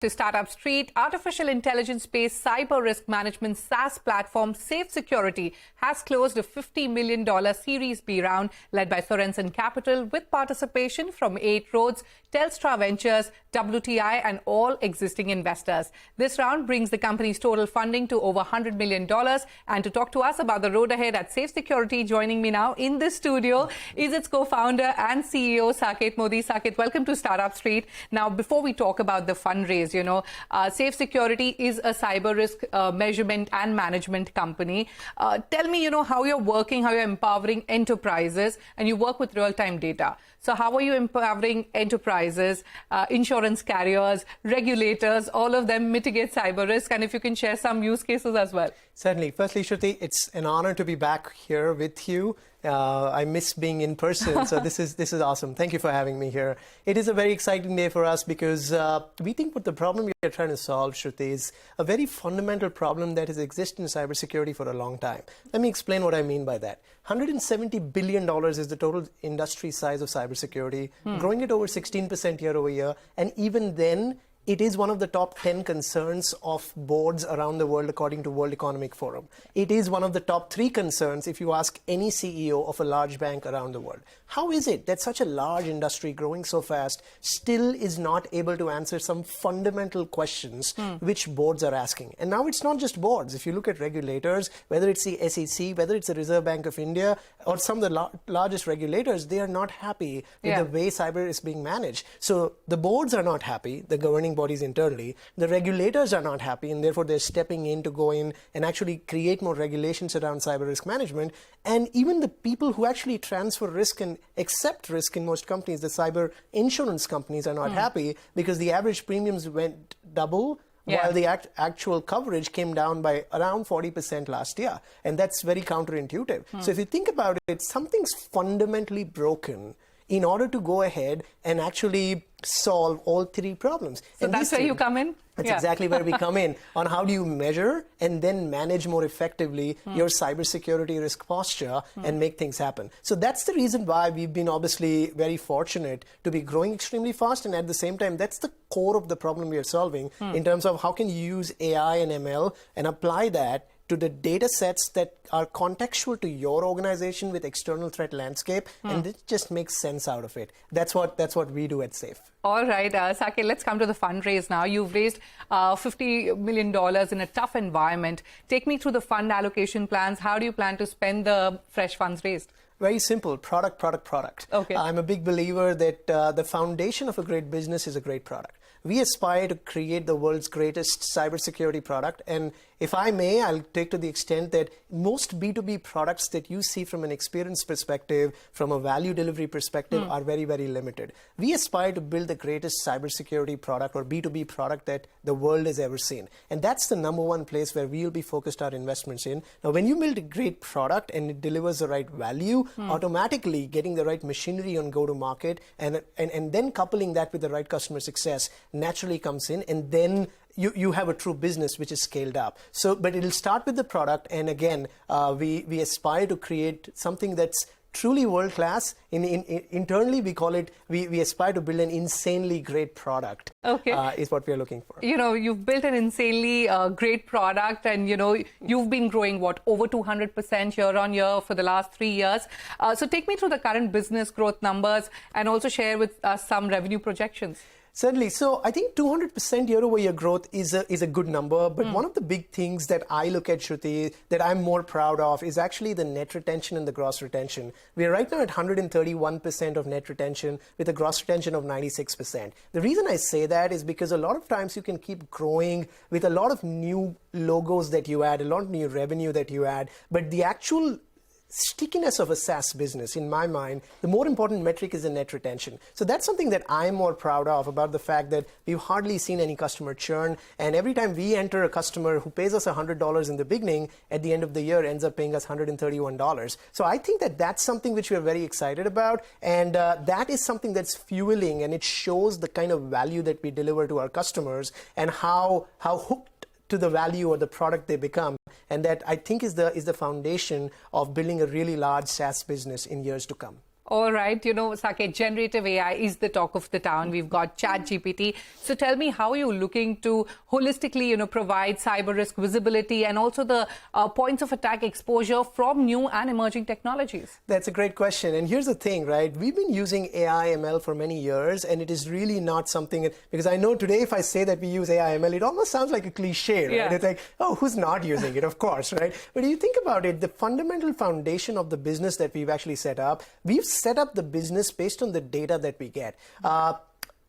To Startup Street, artificial intelligence-based cyber risk management SaaS platform Safe Security has closed a $50 million Series B round led by Sorensen Capital with participation from 8Roads, Telstra Ventures, WTI and all existing investors. This round brings the company's total funding to over $100 million. And to talk to us about the road ahead at Safe Security, joining me now in the studio is its co-founder and CEO, Saket Modi. Saket, welcome to Startup Street. Now, before we talk about the fundraise, Safe Security is a cyber risk measurement and management company. Tell me, how you're working, how you're empowering enterprises, and you work with real-time data. So how are you empowering enterprises, insurance carriers, regulators, all of them mitigate cyber risk? And if you can share some use cases as well. Certainly. Firstly, Shruti, it's an honor to be back here with you. I miss being in person, so this is awesome. Thank you for having me here. It is a very exciting day for us because we think what the problem we are trying to solve, Shruti, is a very fundamental problem that has existed in cybersecurity for a long time. Let me explain what I mean by that. $170 billion is the total industry size of cybersecurity, growing at over 16% year over year, and even then, it is one of the top 10 concerns of boards around the world, according to World Economic Forum. It is one of the top 3 concerns if you ask any CEO of a large bank around the world. How is it that such a large industry growing so fast still is not able to answer some fundamental questions which boards are asking? And now it's not just boards. If you look at regulators, whether it's the SEC, whether it's the Reserve Bank of India, or some of the largest regulators, they are not happy with the way cyber is being managed. So the boards are not happy, the governing bodies internally. The regulators are not happy, and therefore they're stepping in to go in and actually create more regulations around cyber risk management. And even the people who actually transfer risk and accept risk in most companies, the cyber insurance companies, are not happy because the average premiums went double while the actual coverage came down by around 40% last year. And that's very counterintuitive. So if you think about it, something's fundamentally broken in order to go ahead and actually solve all 3 problems. So and that's where you come in? That's exactly where we come in, on how do you measure and then manage more effectively your cybersecurity risk posture and make things happen. So that's the reason why we've been obviously very fortunate to be growing extremely fast, and at the same time, that's the core of the problem we are solving in terms of how can you use AI and ML and apply that to the data sets that are contextual to your organization with external threat landscape, and it just makes sense out of it. That's what we do at Safe. All right, Saket, let's come to the fundraise now. You've raised $50 million in a tough environment. Take me through the fund allocation plans. How do you plan to spend the fresh funds raised? Very simple, product. Okay. I'm a big believer that the foundation of a great business is a great product. We aspire to create the world's greatest cybersecurity product. And if I may, I'll take to the extent that most B2B products that you see from an experience perspective, from a value delivery perspective, are very, very limited. We aspire to build the greatest cybersecurity product or B2B product that the world has ever seen. And that's the number one place where we'll be focused our investments in. Now, when you build a great product and it delivers the right value, automatically getting the right machinery on go-to-market and then coupling that with the right customer success naturally comes in, and then you have a true business which is scaled up. So, but it'll start with the product, and again, we aspire to create something that's truly world-class. Internally, we call it, we aspire to build an insanely great product, is what we are looking for. You've built an insanely great product, and, you've been growing, over 200% year on year for the last 3 years. So take me through the current business growth numbers and also share with us some revenue projections. Certainly. So I think 200% year-over-year growth is a good number. But one of the big things that I look at, Shruti, that I'm more proud of is actually the net retention and the gross retention. We are right now at 131% of net retention with a gross retention of 96%. The reason I say that is because a lot of times you can keep growing with a lot of new logos that you add, a lot of new revenue that you add, but the actual stickiness of a SaaS business, in my mind, the more important metric is the net retention. So that's something that I'm more proud of, about the fact that we've hardly seen any customer churn. And every time we enter a customer who pays us $100 in the beginning, at the end of the year ends up paying us $131. So I think that that's something which we're very excited about. And that is something that's fueling, and it shows the kind of value that we deliver to our customers and how hooked to the value or the product they become. And that, I think, is the foundation of building a really large SaaS business in years to come. All right. Saket, generative AI is the talk of the town. We've got ChatGPT. So tell me, how are you looking to holistically, provide cyber risk visibility and also the points of attack exposure from new and emerging technologies? That's a great question. And here's the thing, right? We've been using AI ML for many years, and it is really not something, because I know today if I say that we use AI ML, it almost sounds like a cliche, right? Yeah. It's like, oh, who's not using it? Of course, right? But if you think about it, the fundamental foundation of the business that we've actually set up, we've set up the business based on the data that we get.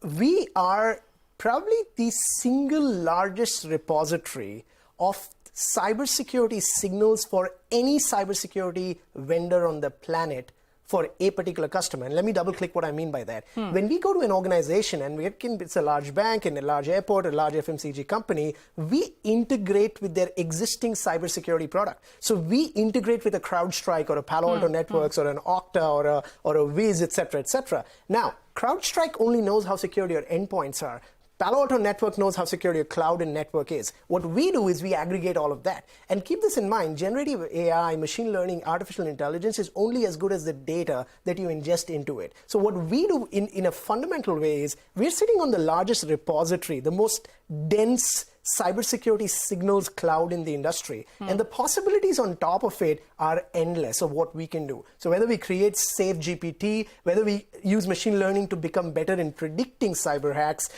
We are probably the single largest repository of cybersecurity signals for any cybersecurity vendor on the planet for a particular customer. And let me double click what I mean by that. When we go to an organization, and it's a large bank and a large airport, a large FMCG company, we integrate with their existing cybersecurity product. So we integrate with a CrowdStrike or a Palo Alto Networks or an Okta or a Wiz, et cetera, et cetera. Now, CrowdStrike only knows how secure your endpoints are. Palo Alto Network knows how secure your cloud and network is. What we do is we aggregate all of that. And keep this in mind, generative AI, machine learning, artificial intelligence is only as good as the data that you ingest into it. So what we do in a fundamental way is we're sitting on the largest repository, the most dense cybersecurity signals cloud in the industry. And the possibilities on top of it are endless of what we can do. So whether we create Safe GPT, whether we use machine learning to become better in predicting cyber hacks,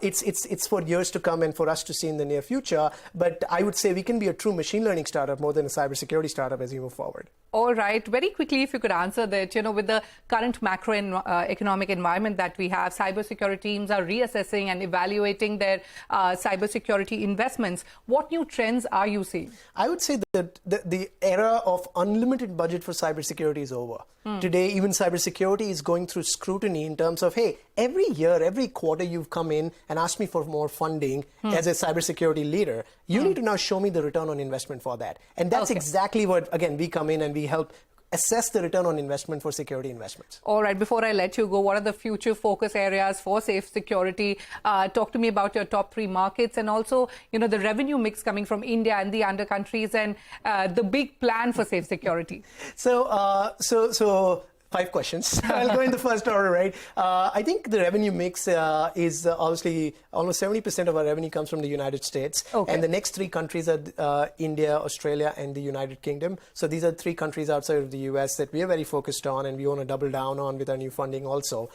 it's for years to come and for us to see in the near future. But I would say we can be a true machine learning startup more than a cybersecurity startup as we move forward. All right. Very quickly, if you could answer that, with the current macroeconomic environment that we have, cybersecurity teams are reassessing and evaluating their cybersecurity investments. What new trends are you seeing? I would say that the era of unlimited budget for cybersecurity is over. Today, even cybersecurity is going through scrutiny in terms of, hey, every year, every quarter you've come in and asked me for more funding as a cybersecurity leader. You need to now show me the return on investment for that. And that's exactly what, again, we come in and we help assess the return on investment for security investments. All right. Before I let you go, what are the future focus areas for Safe Security? Talk to me about your top 3 markets and also, the revenue mix coming from India and the under countries and the big plan for Safe Security. So 5 questions. I'll go in the first order, right? I think the revenue mix is obviously almost 70% of our revenue comes from the United States. Okay. And the next 3 countries are India, Australia, and the United Kingdom. So these are 3 countries outside of the US that we are very focused on and we want to double down on with our new funding also.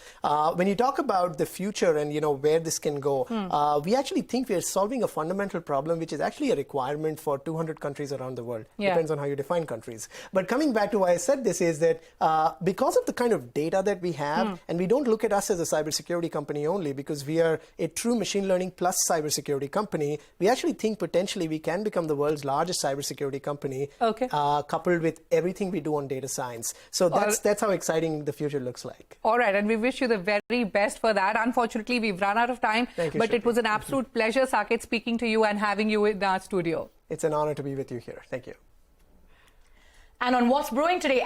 When you talk about the future and where this can go, we actually think we are solving a fundamental problem, which is actually a requirement for 200 countries around the world. Yeah. Depends on how you define countries. But coming back to why I said this is that because of the kind of data that we have, and we don't look at us as a cybersecurity company only because we are a true machine learning plus cybersecurity company, we actually think potentially we can become the world's largest cybersecurity company, coupled with everything we do on data science. So that's how exciting the future looks like. All right, and we wish you the very best for that. Unfortunately, we've run out of time, Thank you, but it was an absolute pleasure, Saket, speaking to you and having you in our studio. It's an honor to be with you here. Thank you. And on What's Brewing today,